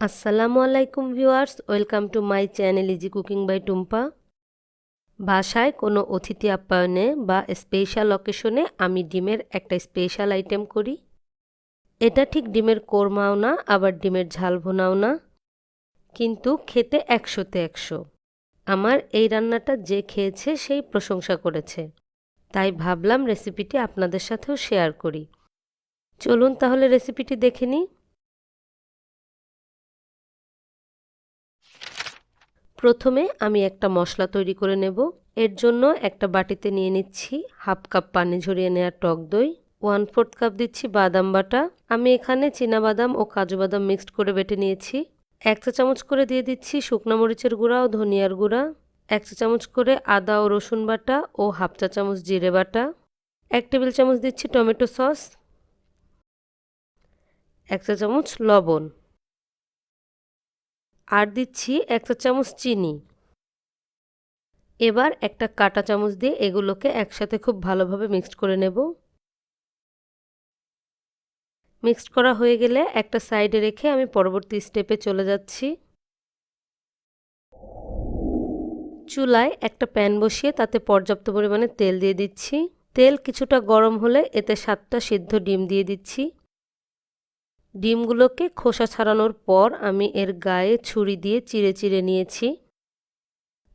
আসসালামু আলাইকুম viewers, welcome to my channel easy cooking by Tumpa. বাসায় কোনো অতিথি আপ্যায়নে বা স্পেশাল অকেশনে আমি ডিমের একটা স্পেশাল আইটেম করি। এটা ঠিক ডিমের কোরমাও না, আবার ডিমের ঝাল ভুনাও না, কিন্তু খেতে 100তে 100। আমার এই রান্নাটা যে খেয়েছে সেই প্রশংসা করেছে, তাই ভাবলাম রেসিপিটি আপনাদের সাথেও শেয়ার করি। চলুন তাহলে রেসিপিটি দেখে নিই। প্রথমে আমি একটা মশলা তৈরি করে নেব। এর জন্য একটা বাটিতে নিয়ে নিচ্ছি হাফ কাপ পানি ঝরিয়ে নেওয়া টক দই, 1/4 কাপ দিচ্ছি বাদাম বাটা। আমি এখানে চীনাবাদাম ও কাজু বাদাম মিক্সড করে বেটে নিয়েছি। 1 চা চামচ করে দিয়ে দিচ্ছি শুকনো মরিচের গুঁড়া ও ধনিয়ার গুঁড়া, 1 চা চামচ করে আদা ও রসুন বাটা ও হাফ চা চামচ জিরে বাটা, 1 টেবিল চামচ দিচ্ছি টমেটো সস, 1 চা চামচ লবণ, আর দিচ্ছি 1 চা চামচ চিনি। এবার একটা কাঁটা চামচ দিয়ে এগুলোকে একসাথে খুব ভালোভাবে মিক্সড করে নেব। মিক্সড করা হয়ে গেলে একটা সাইডে রেখে আমি পরবর্তী স্টেপে চলে যাচ্ছি। চুলায় একটা প্যান বসিয়ে তাতে পর্যাপ্ত পরিমাণে তেল দিয়ে দিচ্ছি। তেল কিছুটা গরম হলে এতে 7টা সিদ্ধ ডিম দিয়ে দিচ্ছি। ডিমগুলোকে খোসা ছাড়ানোর পর আমি এর গায়ে ছুরি দিয়ে চিড়ে চিড়ে নিয়েছি।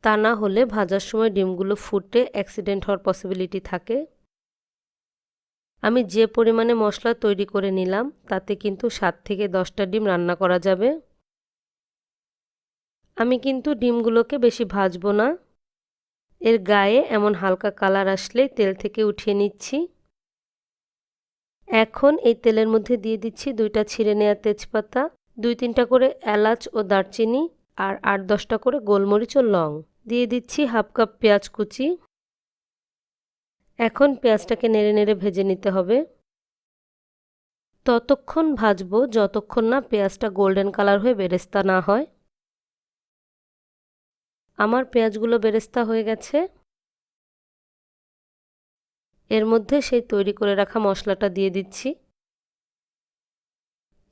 তা না হলে ভাজার সময় ডিমগুলো ফুটে অ্যাক্সিডেন্ট হওয়ার পসিবিলিটি থাকে। আমি যে পরিমাণে মশলা তৈরি করে নিলাম তাতে কিন্তু 7 থেকে 10টা ডিম রান্না করা যাবে। আমি কিন্তু ডিমগুলোকে বেশি ভাজবো না। এর গায়ে এমন হালকা কালার আসলেই তেল থেকে উঠিয়ে নিচ্ছি। এখন এই তেলের মধ্যে দিয়ে দিচ্ছি 2টা ছিঁড়ে নেওয়া তেজপাতা, 2-3টা করে এলাচ ও দারচিনি, আর 8-10টা করে গোলমরিচ ও লং। দিয়ে দিচ্ছি হাফ কাপ পেঁয়াজ কুচি। এখন পেঁয়াজটাকে নেড়ে নেড়ে ভেজে নিতে হবে। ততক্ষণ ভাজবো যতক্ষণ না পেঁয়াজটা গোল্ডেন কালার হয়ে বেরেস্তা না হয়। আমার পেঁয়াজগুলো বেরেস্তা হয়ে গেছে। এর মধ্যে সেই তৈরি করে রাখা মশলাটা দিয়ে দিচ্ছি।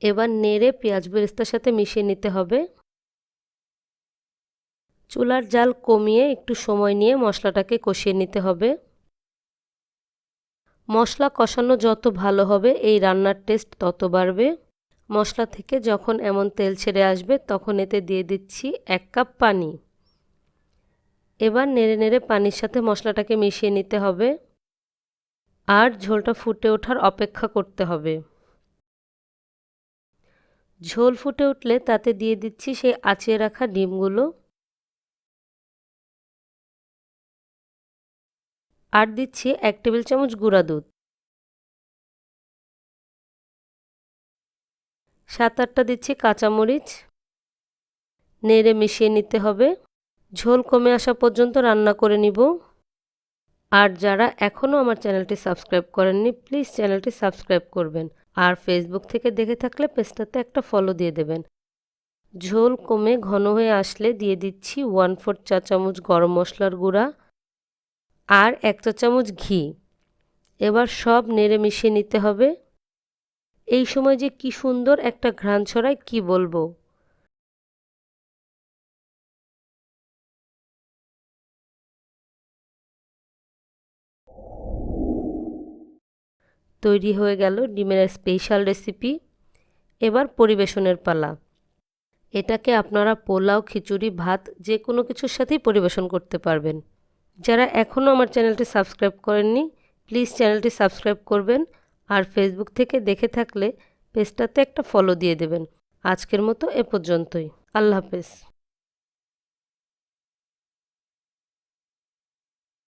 এবার নেড়ে পেঁয়াজ বেরেস্তার সাথে মিশিয়ে নিতে হবে। চুলার জাল কমিয়ে একটু সময় নিয়ে মশলাটাকে কষিয়ে নিতে হবে। মশলা কষানো যত ভালো হবে এই রান্নার টেস্ট তত বাড়বে। মশলা থেকে যখন এমন তেল ছেড়ে আসবে তখন এতে দিয়ে দিচ্ছি 1 কাপ পানি। এবার নেড়ে নেড়ে পানির সাথে মশলাটাকে মিশিয়ে নিতে হবে আর ঝোলটা ফুটে ওঠার অপেক্ষা করতে হবে। ঝোল ফুটে উঠলে তাতে দিয়ে দিচ্ছি সেই আঁচিয়ে রাখা ডিমগুলো, আর দিচ্ছি 1 টেবিল চামচ গুঁড়া দুধ। 7-8টা দিচ্ছি কাঁচামরিচ। নেড়ে মিশিয়ে নিতে হবে। ঝোল কমে আসা পর্যন্ত রান্না করে নিব। আর যারা এখনও আমার চ্যানেলটি সাবস্ক্রাইব করেননি প্লিজ চ্যানেলটি সাবস্ক্রাইব করবেন, আর ফেসবুক থেকে দেখে থাকলে পেজটাতে একটা ফলো দিয়ে দেবেন। ঝোল কমে ঘন হয়ে আসলে দিয়ে দিচ্ছি 1/4 চা চামচ গরম মশলার গুঁড়া আর 1 চা চামচ ঘি। এবার সব নেড়ে মিশিয়ে নিতে হবে। এই সময় যে কি সুন্দর একটা ঘ্রাণ ছড়ায় কি বলবো। তৈরি হয়ে গেল ডিমের স্পেশাল রেসিপি। এবার পরিবেশনের পালা। এটাকে আপনারা পোলাও, খিচুড়ি, ভাত যে কোনো কিছুর সাথেই পরিবেশন করতে পারবেন। যারা এখনও আমার চ্যানেলটি সাবস্ক্রাইব করেননি প্লিজ চ্যানেলটি সাবস্ক্রাইব করবেন, আর ফেসবুক থেকে দেখে থাকলে পেজটাতে একটা ফলো দিয়ে দেবেন। আজকের মতো এ পর্যন্তই। আল্লাহ হাফেজ।